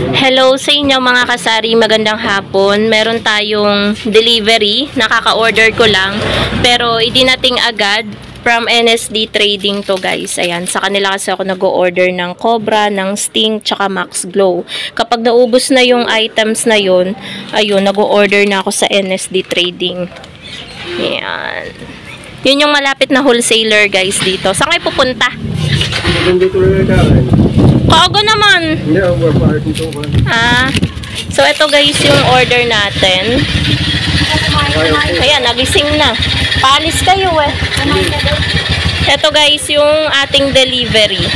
Hello sa inyo mga kasari, magandang hapon. Meron tayong delivery, nakaka-order ko lang pero idinating agad from NSD Trading to guys. Ayan, sa kanila kasi ako nag-o-order ng Cobra, ng Sting, tsaka Max Glow. Kapag naubos na yung items na yun, ayun, nag-o-order na ako sa NSD Trading. Ayan. Yun yung malapit na wholesaler guys dito. Saan kayo pupunta? Kaaga naman. So ito guys yung order natin. Ayan, nagising na. Paalis kayo eh. Ito guys yung ating delivery.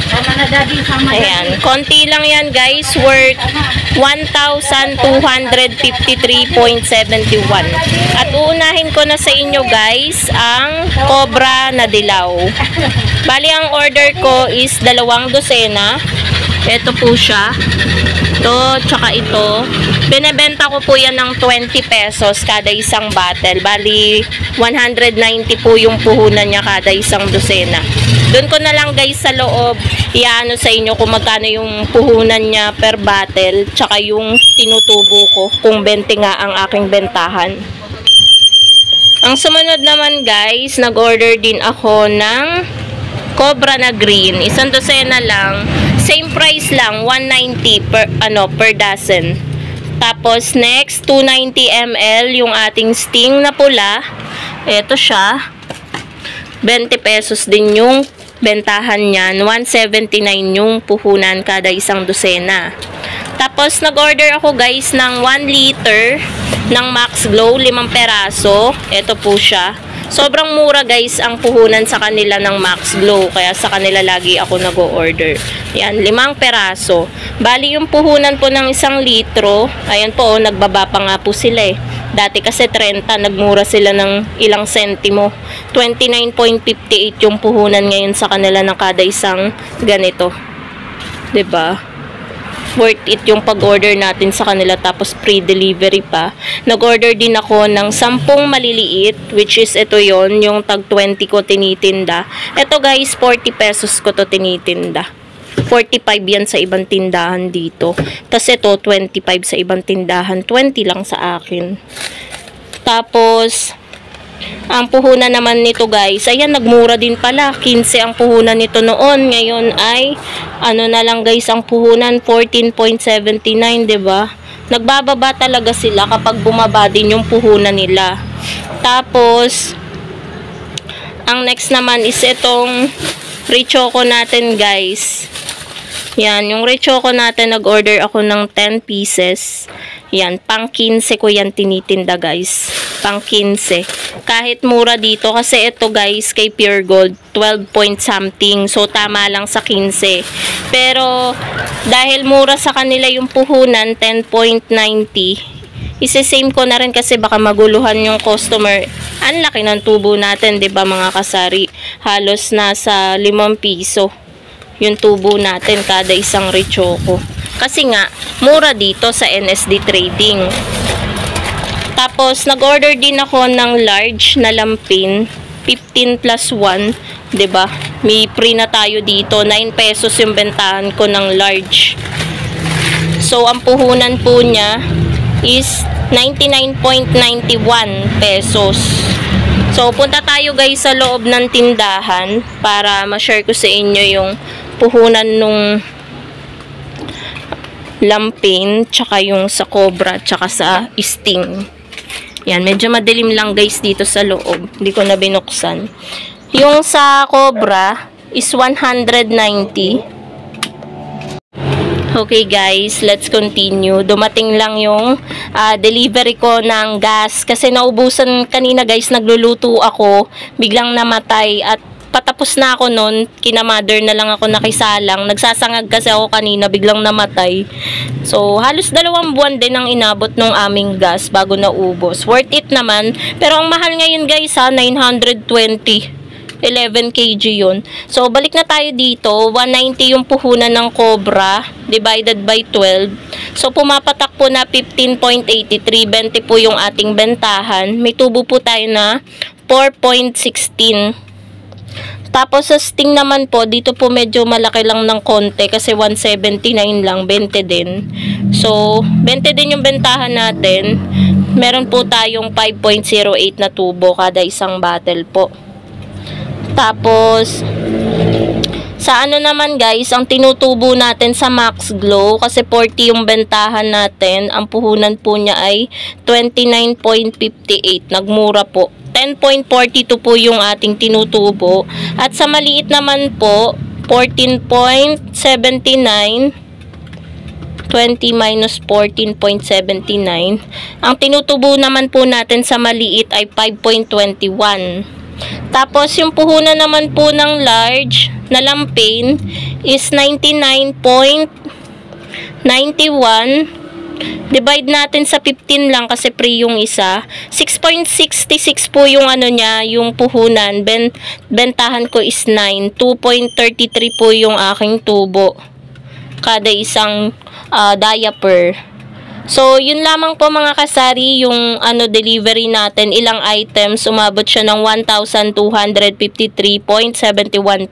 Ayan, konti lang yan guys, worth 1,253.71. At uunahin ko na sa inyo guys ang Cobra na dilaw. Bali ang order ko is 2 dosena. Ito po siya. Ito, tsaka ito. Binebenta ko po yan ng 20 pesos kada isang bottle. Bali, 190 po yung puhunan niya kada isang dosena. Doon ko na lang guys sa loob, iano sa inyo kung magkano yung puhunan niya per bottle. Tsaka yung tinutubo ko kung 20 nga ang aking bentahan. Ang sumunod naman guys, nag-order din ako ng Cobra na green. Isang dosena lang. Same price lang, 190 per dozen. Tapos next, 290 ml yung ating Sting na pula. Ito siya. 20 pesos din yung bentahan niyan. 179 yung puhunan kada isang dosena. Tapos nag-order ako guys ng 1 liter ng Max Glow, 5 peraso. Ito po siya. Sobrang mura guys ang puhunan sa kanila ng Max Glow. Kaya sa kanila lagi ako nag-o-order. Yan, 5 peraso. Bali yung puhunan po ng 1 litro. Ayan po, nagbaba pa nga po sila eh. Dati kasi 30, nagmura sila ng ilang sentimo. 29.58 yung puhunan ngayon sa kanila ng kada isang ganito. 'Di ba? Worth it yung pag-order natin sa kanila, tapos pre-delivery pa. Nag-order din ako ng 10 maliliit, which is ito yon, yung tag 20 ko tinitinda. Ito guys, 40 pesos ko to tinitinda. 45 yan sa ibang tindahan dito. Tapos ito, 25 sa ibang tindahan. 20 lang sa akin. Tapos ang puhunan naman nito guys, ayan, nagmura din pala. 15 ang puhunan nito noon. Ngayon ay, ano na lang guys, ang puhunan, 14.79, diba? Nagbababa talaga sila kapag bumaba din yung puhunan nila. Tapos, ang next naman is itong Richoco natin guys. Yan, yung Richoco natin, nag-order ako ng 10 pieces. Yan, pang 15 ko yan tinitinda guys. Pang 15. Kahit mura dito kasi ito guys kay Pure Gold 12 point something. So tama lang sa 15. Pero dahil mura sa kanila yung puhunan 10.90, isi-same ko na rin kasi baka maguluhan yung customer. Ang laki ng tubo natin, 'di ba mga kasari? Halos nasa 5 piso yung tubo natin kada isang Richoco. Kasi nga, mura dito sa NSD Trading. Tapos, nag-order din ako ng large na lampin. 15 plus 1. 'Di ba? May free na tayo dito. 9 pesos yung bentahan ko ng large. So, ang puhunan po niya is 99.91 pesos. So, punta tayo guys sa loob ng tindahan para ma-share ko sa inyo yung puhunan nung lampin, tsaka yung sa Cobra, tsaka sa Sting. Yan, medyo madilim lang guys dito sa loob. Hindi ko na binuksan. Yung sa Cobra is 190. Okay guys, let's continue. Dumating lang yung delivery ko ng gas. Kasi naubusan kanina guys, nagluluto ako. Biglang namatay at patapos na ako nun, kina-mother na lang ako nakisalang. Nagsasangag kasi ako kanina, biglang namatay. So, halos 2 buwan din ang inabot ng aming gas bago naubos. Worth it naman. Pero ang mahal ngayon guys ha, 920. 11 kg yun. So, balik na tayo dito. 190 yung puhunan ng Cobra, divided by 12. So, pumapatak po na 15.83. 20 po yung ating bentahan. May tubo po tayo na 4.16. Tapos sa sting naman po, dito po medyo malaki lang ng konti kasi 179 lang, 20 din. So, 20 din yung bentahan natin. Meron po tayong 5.08 na tubo kada isang bottle po. Tapos, sa ano naman guys, ang tinutubo natin sa Max Glow, kasi 40 yung bentahan natin, ang puhunan po niya ay 29.58, nagmura po. 10.42 po yung ating tinutubo. At sa maliit naman po, 14.79, 20 minus 14.79. Ang tinutubo naman po natin sa maliit ay 5.21. Tapos yung puhunan naman po ng large na lampin is 99.91. Divide natin sa 15 lang kasi free yung isa. 6.66 po yung ano niya, yung puhunan. Bentahan ko is 9. 2.33 po yung aking tubo kada isang diaper. So, yun lamang po mga kasari, yung delivery natin, ilang items, umabot siya ng 1,253.71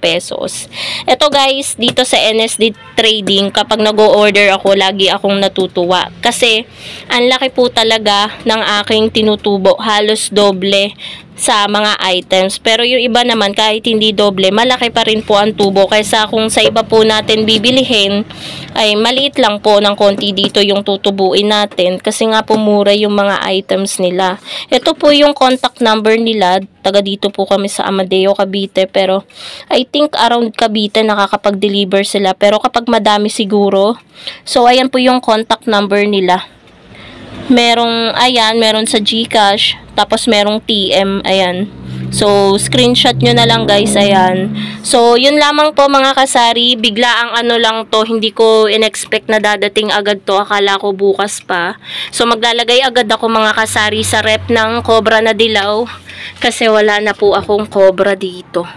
pesos. Ito guys, dito sa NSD Trading, kapag nag-o-order ako, lagi akong natutuwa. Kasi, ang laki po talaga ng aking tinutubo, halos doble sa mga items. Pero yung iba naman, kahit hindi doble, malaki pa rin po ang tubo. Kaysa kung sa iba po natin bibilihin, ay maliit lang po ng konti dito yung tutubuin natin. Kasi nga po mura yung mga items nila. Ito po yung contact number nila. Taga dito po kami sa Amadeo, Cavite. Pero I think around Cavite nakakapag-deliver sila. Pero kapag madami siguro. So ayan po yung contact number nila. Merong, ayan, meron sa GCash, tapos merong TM, ayan. So, screenshot nyo na lang guys, ayan. So, yun lamang po mga kasari, bigla ang lang to, hindi ko in-expect na dadating agad to, akala ko bukas pa. So, maglalagay agad ako mga kasari sa rep ng Cobra na dilaw, kasi wala na po akong Cobra dito.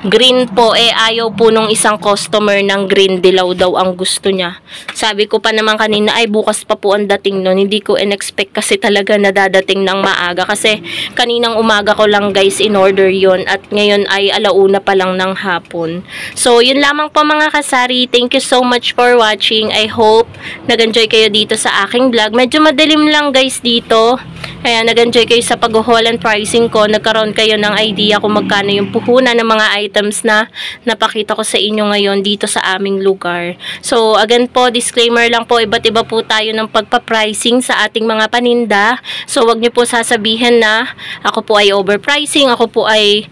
Green po, ayaw po nung isang customer ng green dilaw daw ang gusto niya. Sabi ko pa naman kanina, ay bukas pa po ang dating nun. Hindi ko in-expect kasi talaga na dadating ng maaga. Kasi kaninang umaga ko lang guys in-order yon at ngayon ay alauna pa lang ng hapon. So, yun lamang po mga kasari. Thank you so much for watching. I hope nag-enjoy kayo dito sa aking vlog. Medyo madilim lang guys dito. Kaya nag-enjoy kayo sa pag-haul and pricing ko. Nagkaroon kayo ng idea kung magkano yung puhunan ng mga items na napakita ko sa inyo ngayon dito sa aming lugar. So, again po, disclaimer lang po, iba't iba po tayo ng pagpa-pricing sa ating mga paninda. So, wag niyo po sasabihin na ako po ay overpricing, ako po ay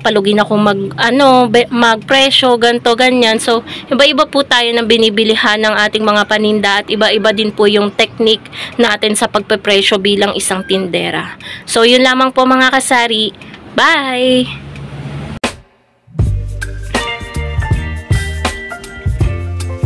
palugin ako magpresyo, ganto, ganyan. So, iba-iba po tayo ng binibilihan ng ating mga paninda at iba-iba din po yung technique natin sa pagpe-presyo bilang isang tindera. So, yun lamang po mga kasari. Bye!